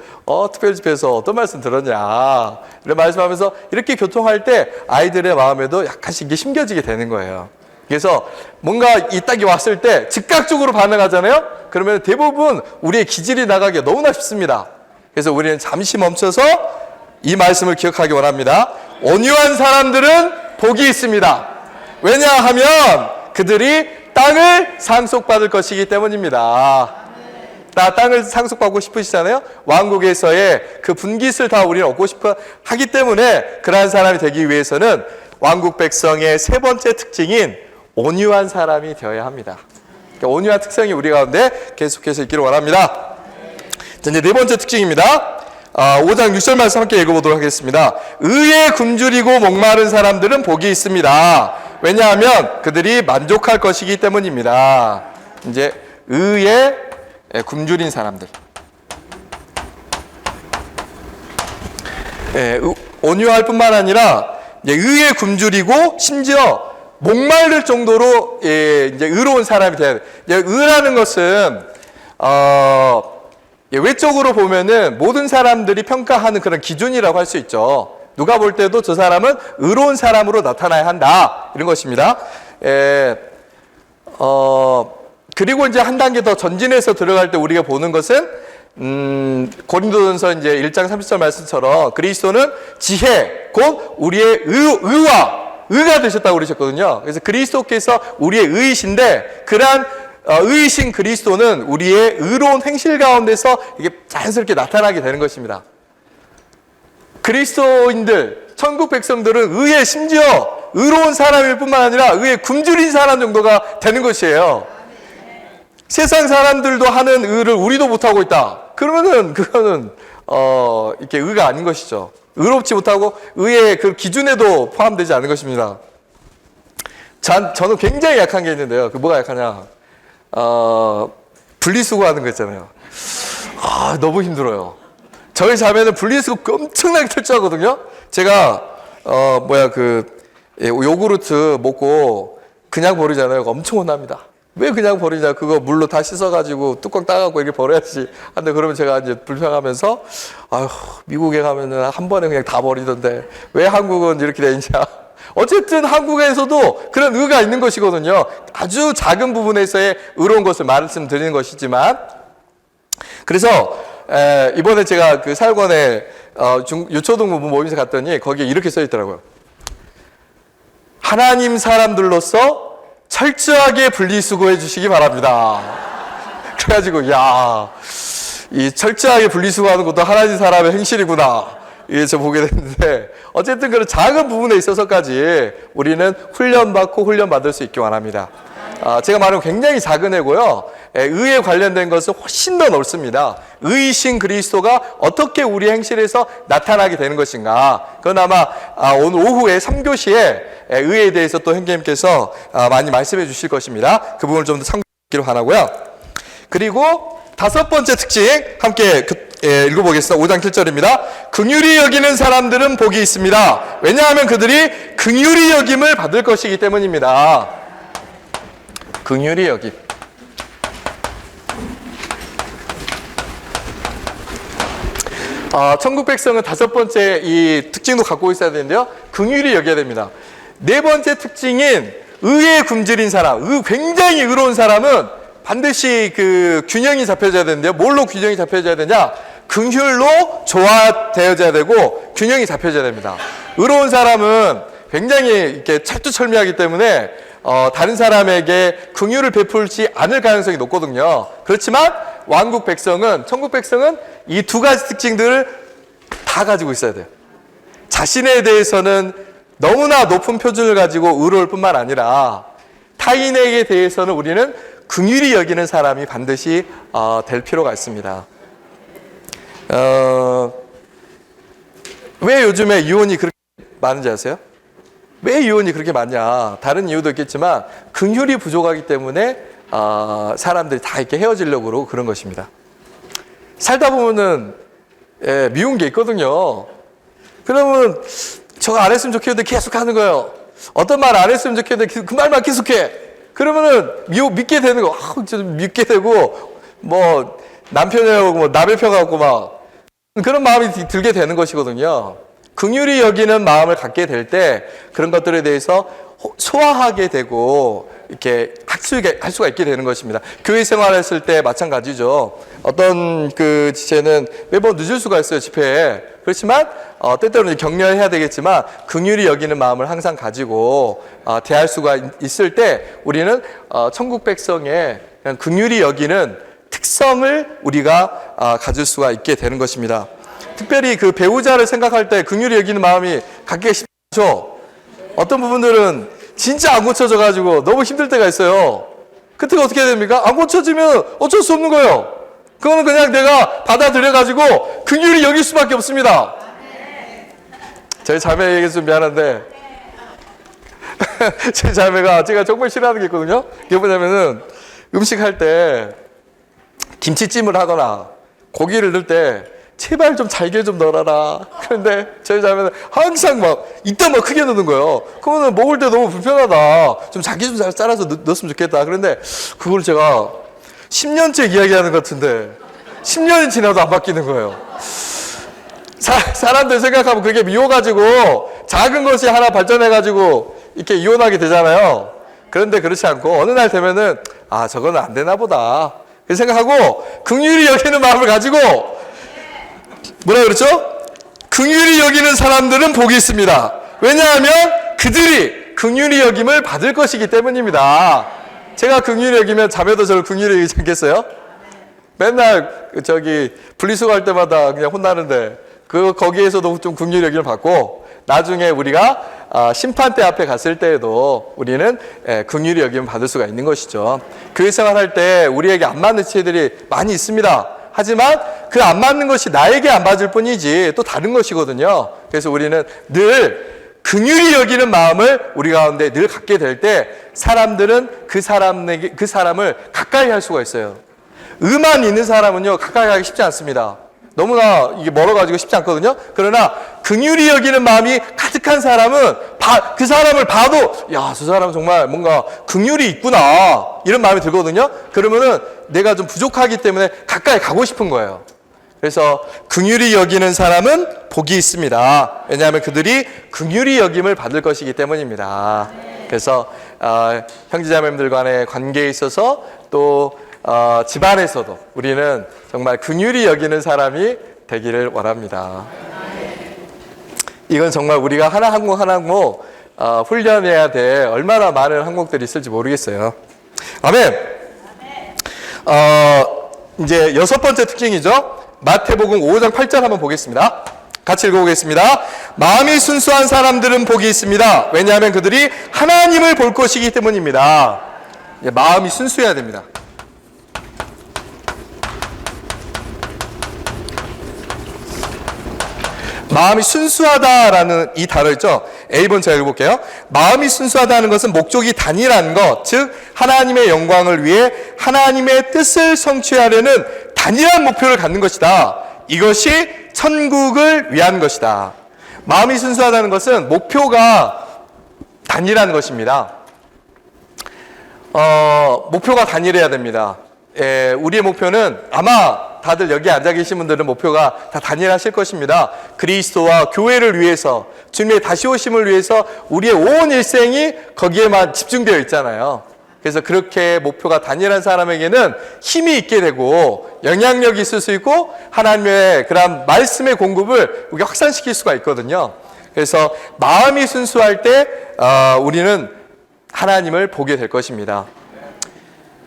특별 집회에서 어떤 말씀 들었냐 이런 말씀하면서 이렇게 교통할 때 아이들의 마음에도 약간씩 이게 심겨지게 되는 거예요. 그래서 뭔가 이 딱이 왔을 때 즉각적으로 반응하잖아요. 그러면 대부분 우리의 기질이 나가기가 너무나 쉽습니다. 그래서 우리는 잠시 멈춰서 이 말씀을 기억하기 원합니다. 온유한 사람들은 복이 있습니다. 왜냐하면 그들이 땅을 상속받을 것이기 때문입니다. 땅을 상속받고 싶으시잖아요. 왕국에서의 그 분깃을 다 우리는 얻고 싶어 하기 때문에 그러한 사람이 되기 위해서는 왕국 백성의 세 번째 특징인 온유한 사람이 되어야 합니다. 그러니까 온유한 특성이 우리 가운데 계속해서 있기를 원합니다. 자, 이제 네 번째 특징입니다. 5장 6절 말씀 함께 읽어보도록 하겠습니다. 의에 굶주리고 목마른 사람들은 복이 있습니다. 왜냐하면 그들이 만족할 것이기 때문입니다. 이제 의에 굶주린 사람들. 온유할 뿐만 아니라 의에 굶주리고 심지어 목마를 정도로 이제 의로운 사람이 돼야 돼요. 의라는 것은 외적으로 보면은 모든 사람들이 평가하는 그런 기준이라고 할 수 있죠. 누가 볼 때도 저 사람은 의로운 사람으로 나타나야 한다. 이런 것입니다. 그리고 이제 한 단계 더 전진해서 들어갈 때 우리가 보는 것은, 고린도전서 이제 1장 30절 말씀처럼 그리스도는 지혜, 곧 우리의 의가 되셨다고 그러셨거든요. 그래서 그리스도께서 우리의 의이신데, 그러한 의이신 그리스도는 우리의 의로운 행실 가운데서 이게 자연스럽게 나타나게 되는 것입니다. 그리스도인들, 천국 백성들은 의에, 심지어 의로운 사람일 뿐만 아니라 의에 굶주린 사람 정도가 되는 것이에요. 세상 사람들도 하는 의를 우리도 못하고 있다. 그러면은 그거는 이렇게 의가 아닌 것이죠. 의롭지 못하고 의의 그 기준에도 포함되지 않은 것입니다. 저는 굉장히 약한 게 있는데요. 그 뭐가 약하냐? 분리수거하는 거 있잖아요. 너무 힘들어요. 저희 자매는 분리수거 엄청나게 철저하거든요. 제가 요구르트 먹고 그냥 버리잖아요. 엄청 혼납니다. 왜 그냥 버리냐? 그거 물로 다 씻어가지고 뚜껑 따갖고 이렇게 버려야지. 근데 그러면 제가 이제 불평하면서, 미국에 가면은 한 번에 그냥 다 버리던데 왜 한국은 이렇게 돼 있냐? 어쨌든 한국에서도 그런 의가 있는 것이거든요. 아주 작은 부분에서의 의로운 것을 말씀드리는 것이지만, 그래서 이번에 제가 그 사역원에 유초등 모임에서 갔더니 거기에 이렇게 써 있더라고요. 하나님 사람들로서 철저하게 분리수거해 주시기 바랍니다. 그래가지고 이 철저하게 분리수거하는 것도 하나님 사람의 행실이구나. 이게 저 보게 됐는데, 어쨌든 그런 작은 부분에 있어서까지 우리는 훈련받을 수 있기 원합니다. 제가 말한 굉장히 작은 애고요. 의에 관련된 것은 훨씬 더 넓습니다. 의이신 그리스도가 어떻게 우리 행실에서 나타나게 되는 것인가. 그건 아마 오늘 오후에 3교시에 의에 대해서 또 형제님께서 많이 말씀해 주실 것입니다. 그 부분을 좀 더 참고하기로 하나고요. 그리고 5번째 특징 함께 읽어보겠습니다. 5장 7절입니다. 긍휼히 여기는 사람들은 복이 있습니다. 왜냐하면 그들이 긍휼히 여김을 받을 것이기 때문입니다. 긍휼히 여김. 천국 백성은 5번째 이 특징도 갖고 있어야 되는데요. 긍휼히 여겨야 됩니다. 4번째 특징인 의에 굶주린 사람, 굉장히 의로운 사람은 반드시 그 균형이 잡혀져야 되는데요. 뭘로 균형이 잡혀져야 되냐? 긍휼로 조화되어져야 되고 균형이 잡혀져야 됩니다. 의로운 사람은 굉장히 이렇게 철두철미하기 때문에 다른 사람에게 긍휼을 베풀지 않을 가능성이 높거든요. 그렇지만 왕국 백성은, 천국 백성은 이 2가지 특징들을 다 가지고 있어야 돼요. 자신에 대해서는 너무나 높은 표준을 가지고 의로울 뿐만 아니라 타인에게 대해서는 우리는 긍휼히 여기는 사람이 반드시 될 필요가 있습니다. 왜 요즘에 이혼이 그렇게 많은지 아세요? 왜 이혼이 그렇게 많냐? 다른 이유도 있겠지만 긍휼이 부족하기 때문에 사람들이 다 이렇게 헤어지려고 그러고 그런 것입니다. 살다 보면은 미운 게 있거든요. 그러면 저거 안 했으면 좋겠는데 계속 하는 거예요. 어떤 말 안 했으면 좋겠는데 그 말만 계속해. 그러면은 믿게 되는 거. 믿게 되고 뭐 남편이라고 남의 편 갖고 막 그런 마음이 들게 되는 것이거든요. 긍휼히 여기는 마음을 갖게 될 때 그런 것들에 대해서 소화하게 되고 이렇게 할 수가 있게 되는 것입니다. 교회 생활했을 때 마찬가지죠. 어떤 그 지체는 매번 늦을 수가 있어요, 집회에. 그렇지만 때때로는 격려해야 되겠지만 긍휼히 여기는 마음을 항상 가지고 대할 수가 있을 때 우리는 천국 백성의 긍휼히 여기는 특성을 우리가 가질 수가 있게 되는 것입니다. 특별히 그 배우자를 생각할 때 긍휼히 여기는 마음이 갖기가 쉽죠. 어떤 부분들은 진짜 안 고쳐져가지고 너무 힘들 때가 있어요. 그때가 어떻게 해야 됩니까? 안 고쳐지면 어쩔 수 없는 거예요. 그거는 그냥 내가 받아들여가지고 긍휼히 여길 수밖에 없습니다. 저희 자매에게 좀 미안한데 제 자매가 제가 정말 싫어하는 게 있거든요. 그게 뭐냐면은 음식할 때 김치찜을 하거나 고기를 넣을 때 제발 좀 잘게 좀 넣어라. 그런데 저희 자매는 항상 이따 크게 넣는 거예요. 그러면 먹을 때 너무 불편하다. 좀 잘게 좀 잘 잘라서 넣었으면 좋겠다. 그런데 그걸 제가 10년째 이야기하는 것 같은데 10년이 지나도 안 바뀌는 거예요. 사람들 생각하면 그게 미워가지고 작은 것이 하나 발전해가지고 이렇게 이혼하게 되잖아요. 그런데 그렇지 않고 어느 날 되면은 저거는 안 되나 보다 그 생각하고 긍휼히 여기는 마음을 가지고 뭐라 그랬죠? 긍휼히 여기는 사람들은 복이 있습니다. 왜냐하면 그들이 긍휼히 여김을 받을 것이기 때문입니다. 제가 긍휼히 여기면 자매도 저를 긍휼히 여기지 않겠어요? 맨날 분리수거할 때마다 그냥 혼나는데 거기에서도 좀 긍휼히 여김을 받고 나중에 우리가 심판대 앞에 갔을 때에도 우리는 긍휼히 여김을 받을 수가 있는 것이죠. 교회 생활할 때 우리에게 안 맞는 지체들이 많이 있습니다. 하지만 그 안 맞는 것이 나에게 안 맞을 뿐이지 또 다른 것이거든요. 그래서 우리는 늘 긍휼히 여기는 마음을 우리 가운데 늘 갖게 될 때 사람들은 그 사람을 가까이 할 수가 있어요. 의만 있는 사람은요 가까이 가기 쉽지 않습니다. 너무나 이게 멀어가지고 쉽지 않거든요. 그러나 긍휼히 여기는 마음이 가득한 사람은 그 사람을 봐도 저 사람 정말 뭔가 긍휼이 있구나 이런 마음이 들거든요. 그러면은 내가 좀 부족하기 때문에 가까이 가고 싶은 거예요. 그래서 긍휼히 여기는 사람은 복이 있습니다. 왜냐하면 그들이 긍휼히 여김을 받을 것이기 때문입니다. 그래서 형제자매들 간의 관계에 있어서 또 집안에서도 우리는 정말 긍휼히 여기는 사람이 되기를 원합니다. 이건 정말 우리가 하나 항목 훈련해야 될 얼마나 많은 항목들이 있을지 모르겠어요. 아멘. 이제 6번째 특징이죠. 마태복음 5장 8절 한번 보겠습니다. 같이 읽어보겠습니다. 마음이 순수한 사람들은 복이 있습니다. 왜냐하면 그들이 하나님을 볼 것이기 때문입니다. 마음이 순수해야 됩니다. 마음이 순수하다라는 이 단어 있죠. A번 제가 읽어볼게요. 마음이 순수하다는 것은 목적이 단일한 것, 즉 하나님의 영광을 위해 하나님의 뜻을 성취하려는 단일한 목표를 갖는 것이다. 이것이 천국을 위한 것이다. 마음이 순수하다는 것은 목표가 단일한 것입니다. 목표가 단일해야 됩니다. 우리의 목표는 아마 다들 여기 앉아 계신 분들은 목표가 다 단일하실 것입니다. 그리스도와 교회를 위해서, 주님의 다시 오심을 위해서 우리의 온 일생이 거기에만 집중되어 있잖아요. 그래서 그렇게 목표가 단일한 사람에게는 힘이 있게 되고 영향력이 있을 수 있고 하나님의 그런 말씀의 공급을 우리가 확산시킬 수가 있거든요. 그래서 마음이 순수할 때 우리는 하나님을 보게 될 것입니다.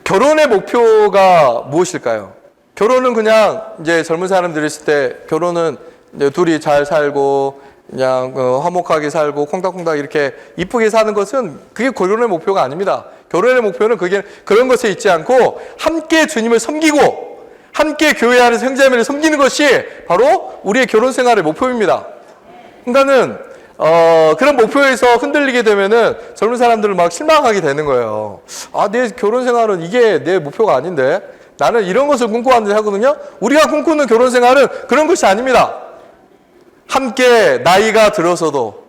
결혼의 목표가 무엇일까요? 결혼은 그냥 이제 젊은 사람들이 있을 때 결혼은 이제 둘이 잘 살고 그냥 화목하게 살고 콩닥콩닥 이렇게 이쁘게 사는 것은 그게 결혼의 목표가 아닙니다. 결혼의 목표는 그런 것에 있지 않고 함께 주님을 섬기고 함께 교회 안에서 형제자매를 섬기는 것이 바로 우리의 결혼 생활의 목표입니다. 그러니까는 그런 목표에서 흔들리게 되면은 젊은 사람들은 막 실망하게 되는 거예요. 내 결혼 생활은 이게 내 목표가 아닌데 나는 이런 것을 꿈꿔왔는데 하거든요. 우리가 꿈꾸는 결혼 생활은 그런 것이 아닙니다. 함께 나이가 들어서도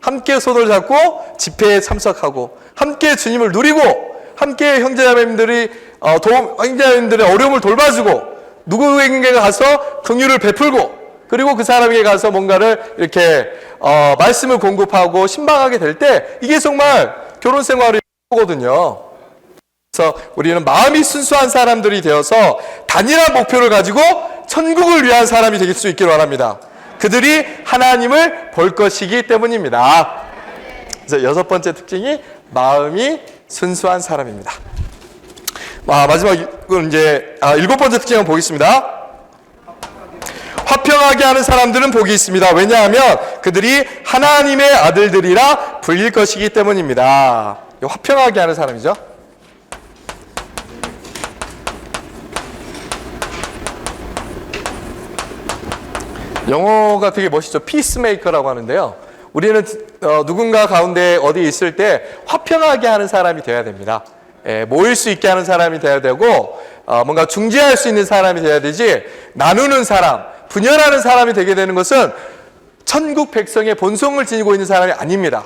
함께 손을 잡고 집회에 참석하고 함께 주님을 누리고 함께 형제자매님들의 어려움을 돌봐주고 누구에게 가서 긍휼을 베풀고 그리고 그 사람에게 가서 뭔가를 이렇게 말씀을 공급하고 신방하게 될 때 이게 정말 결혼 생활이 거거든요. 그래서 우리는 마음이 순수한 사람들이 되어서 단일한 목표를 가지고 천국을 위한 사람이 될 수 있기를 원합니다. 그들이 하나님을 볼 것이기 때문입니다. 그래서 6번째 특징이 마음이 순수한 사람입니다. 마지막은 이제 7번째 특징 한번 보겠습니다. 화평하게 하는 사람들은 복이 있습니다. 왜냐하면 그들이 하나님의 아들들이라 불릴 것이기 때문입니다. 화평하게 하는 사람이죠. 영어가 되게 멋있죠. 피스메이커라고 하는데요. 우리는 누군가 가운데 어디 있을 때 화평하게 하는 사람이 되어야 됩니다. 모일 수 있게 하는 사람이 되어야 되고 뭔가 중재할 수 있는 사람이 되어야 되지 나누는 사람, 분열하는 사람이 되게 되는 것은 천국 백성의 본성을 지니고 있는 사람이 아닙니다.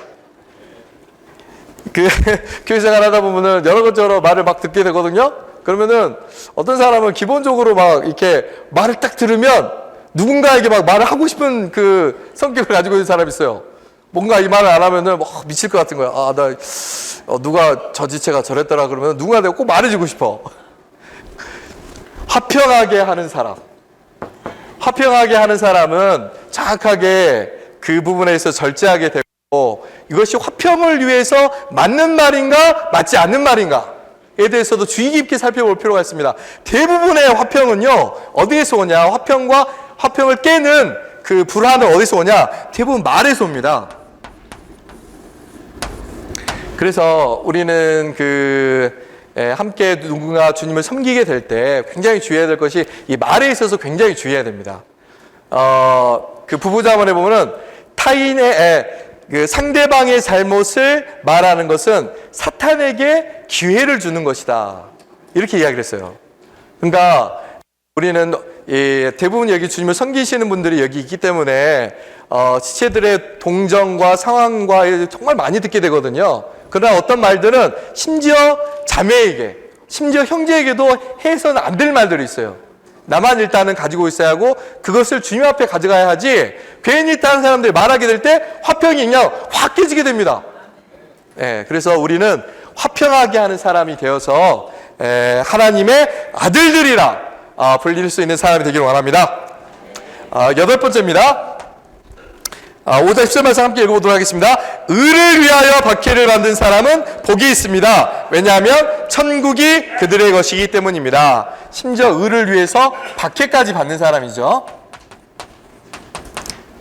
교회 생활 하다 보면은 여러 것저러 말을 막 듣게 되거든요. 그러면은 어떤 사람은 기본적으로 막 이렇게 말을 딱 들으면 누군가에게 막 말을 하고 싶은 그 성격을 가지고 있는 사람이 있어요. 뭔가 이 말을 안 하면은 미칠 것 같은 거야. 누가 저 지체가 저랬더라 그러면 누군가한테 꼭 말해주고 싶어. 화평하게 하는 사람. 화평하게 하는 사람은 정확하게 그 부분에 있어서 절제하게 되고, 이것이 화평을 위해서 맞는 말인가 맞지 않는 말인가에 대해서도 주의 깊게 살펴볼 필요가 있습니다. 대부분의 화평은요 어디에서 오냐, 화평을 깨는 그 불화는 어디서 오냐, 대부분 말에서 옵니다. 그래서 우리는 함께 누군가 주님을 섬기게 될 때 굉장히 주의해야 될 것이 이 말에 있어서 굉장히 주의해야 됩니다. 그 부부자문에 보면은 그 상대방의 잘못을 말하는 것은 사탄에게 기회를 주는 것이다, 이렇게 이야기를 했어요. 그러니까 우리는 대부분 여기 주님을 섬기시는 분들이 여기 있기 때문에 지체들의 동정과 상황과 정말 많이 듣게 되거든요. 그러나 어떤 말들은 심지어 자매에게, 심지어 형제에게도 해서는 안 될 말들이 있어요. 나만 일단은 가지고 있어야 하고 그것을 주님 앞에 가져가야 하지, 괜히 다른 사람들이 말하게 될 때 화평이 그냥 확 깨지게 됩니다. 그래서 우리는 화평하게 하는 사람이 되어서 하나님의 아들들이라 불릴 수 있는 사람이 되기를 원합니다. 8번째입니다. 5장 10절 말씀 함께 읽어보도록 하겠습니다. 의를 위하여 박해를 받는 사람은 복이 있습니다. 왜냐하면 천국이 그들의 것이기 때문입니다. 심지어 의를 위해서 박해까지 받는 사람이죠.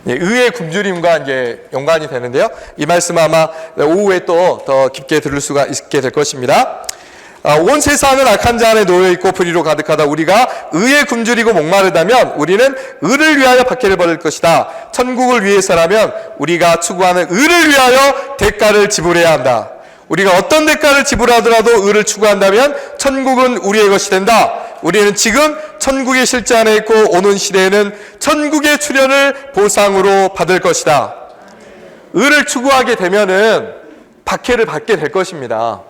의의 굶주림과 이제 연관이 되는데요. 이 말씀 아마 오후에 또 더 깊게 들을 수가 있게 될 것입니다. 온 세상은 악한 자 안에 놓여있고 불의로 가득하다. 우리가 의에 굶주리고 목마르다면 우리는 의를 위하여 박해를 받을 것이다. 천국을 위해서라면 우리가 추구하는 의를 위하여 대가를 지불해야 한다. 우리가 어떤 대가를 지불하더라도 의를 추구한다면 천국은 우리의 것이 된다. 우리는 지금 천국의 실제 안에 있고 오는 시대에는 천국의 출현을 보상으로 받을 것이다. 의를 추구하게 되면은 박해를 받게 될 것입니다.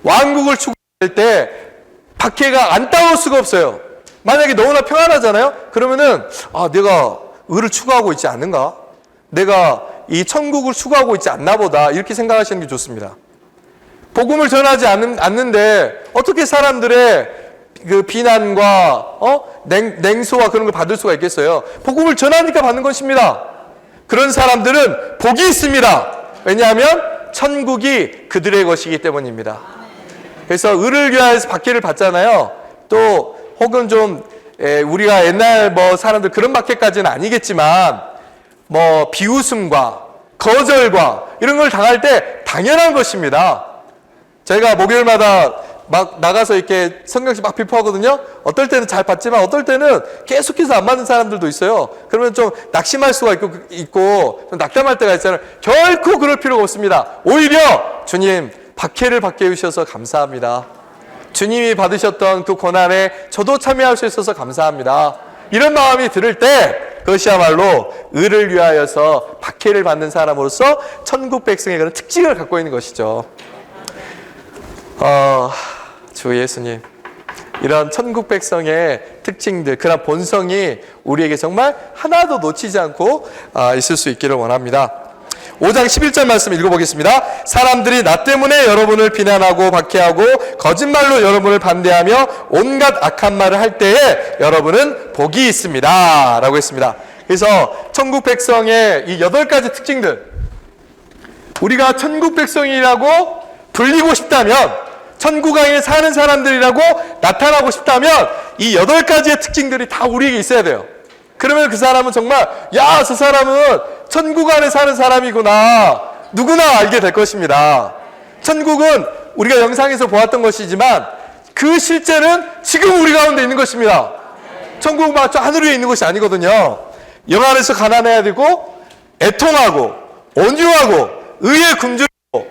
왕국을 추구할 때 박해가 안 따올 수가 없어요. 만약에 너무나 평안하잖아요? 그러면은 내가 의를 추구하고 있지 않는가? 내가 이 천국을 추구하고 있지 않나 보다, 이렇게 생각하시는 게 좋습니다. 복음을 전하지 않는데 어떻게 사람들의 그 비난과 냉소와 그런 걸 받을 수가 있겠어요? 복음을 전하니까 받는 것입니다. 그런 사람들은 복이 있습니다. 왜냐하면 천국이 그들의 것이기 때문입니다. 그래서 의를 위하여서 박해를 받잖아요. 또 혹은 좀 우리가 옛날 사람들 그런 박해까지는 아니겠지만 비웃음과 거절과 이런 걸 당할 때 당연한 것입니다. 저희가 목요일마다 막 나가서 이렇게 성경식 막 비포하거든요. 어떨 때는 잘 받지만 어떨 때는 계속해서 안 받는 사람들도 있어요. 그러면 좀 낙심할 수가 있고 좀 낙담할 때가 있잖아요. 결코 그럴 필요가 없습니다. 오히려 주님 박해를 받게 해주셔서 감사합니다. 주님이 받으셨던 그 고난에 저도 참여할 수 있어서 감사합니다. 이런 마음이 들을 때 그것이야말로 의를 위하여서 박해를 받는 사람으로서 천국 백성의 그런 특징을 갖고 있는 것이죠. 주 예수님, 이런 천국 백성의 특징들, 그런 본성이 우리에게 정말 하나도 놓치지 않고 있을 수 있기를 원합니다. 5장 11절 말씀 읽어보겠습니다. 사람들이 나 때문에 여러분을 비난하고 박해하고 거짓말로 여러분을 반대하며 온갖 악한 말을 할 때에 여러분은 복이 있습니다 라고 했습니다. 그래서 천국 백성의 이 8가지 특징들, 우리가 천국 백성이라고 불리고 싶다면, 천국 안에 사는 사람들이라고 나타나고 싶다면 이 8가지의 특징들이 다 우리에게 있어야 돼요. 그러면 그 사람은 정말 저 사람은 천국 안에 사는 사람이구나, 누구나 알게 될 것입니다. 천국은 우리가 영상에서 보았던 것이지만 그 실제는 지금 우리 가운데 있는 것입니다. 천국은 저 하늘 위에 있는 것이 아니거든요. 영 안에서 가난해야 되고 애통하고 온유하고 의에 굶주리고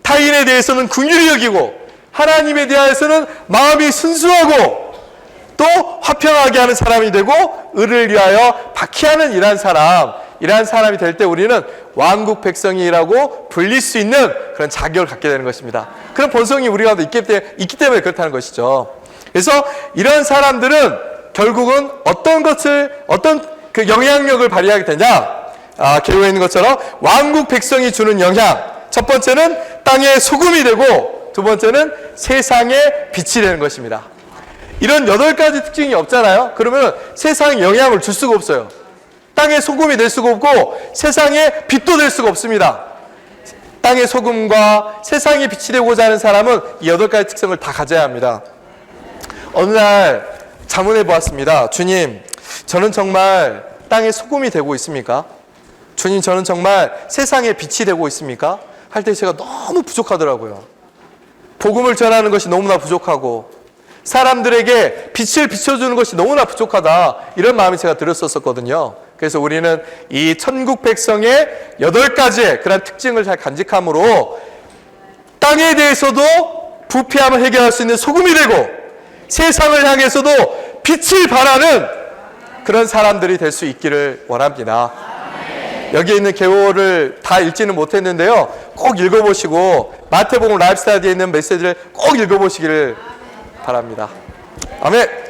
타인에 대해서는 긍휼히 여기고 하나님에 대하여서는 마음이 순수하고 또 화평하게 하는 사람이 되고 의를 위하여 박해하는 이러한 사람이 될 때 우리는 왕국 백성이라고 불릴 수 있는 그런 자격을 갖게 되는 것입니다. 그런 본성이 우리 가운데 있기 때문에 그렇다는 것이죠. 그래서 이런 사람들은 결국은 어떤 그 영향력을 발휘하게 되냐? 계호에 있는 것처럼 왕국 백성이 주는 영향. 첫 번째는 땅의 소금이 되고 두 번째는 세상의 빛이 되는 것입니다. 이런 8가지 특징이 없잖아요. 그러면 세상에 영향을 줄 수가 없어요. 땅의 소금이 될 수가 없고 세상의 빛도 될 수가 없습니다. 땅의 소금과 세상의 빛이 되고자 하는 사람은 이 8가지 특성을 다 가져야 합니다. 어느 날 자문해 보았습니다. 주님, 저는 정말 땅의 소금이 되고 있습니까? 주님, 저는 정말 세상의 빛이 되고 있습니까? 할 때 제가 너무 부족하더라고요. 복음을 전하는 것이 너무나 부족하고 사람들에게 빛을 비춰주는 것이 너무나 부족하다, 이런 마음이 제가 들었었거든요. 그래서 우리는 이 천국 백성의 8가지의 그런 특징을 잘 간직함으로 땅에 대해서도 부패함을 해결할 수 있는 소금이 되고 세상을 향해서도 빛을 발하는 그런 사람들이 될 수 있기를 원합니다. 여기에 있는 계호를 다 읽지는 못했는데요, 꼭 읽어보시고 마태복음 라이브 스터디에 있는 메시지를 꼭 읽어보시기를 바랍니다. 아멘.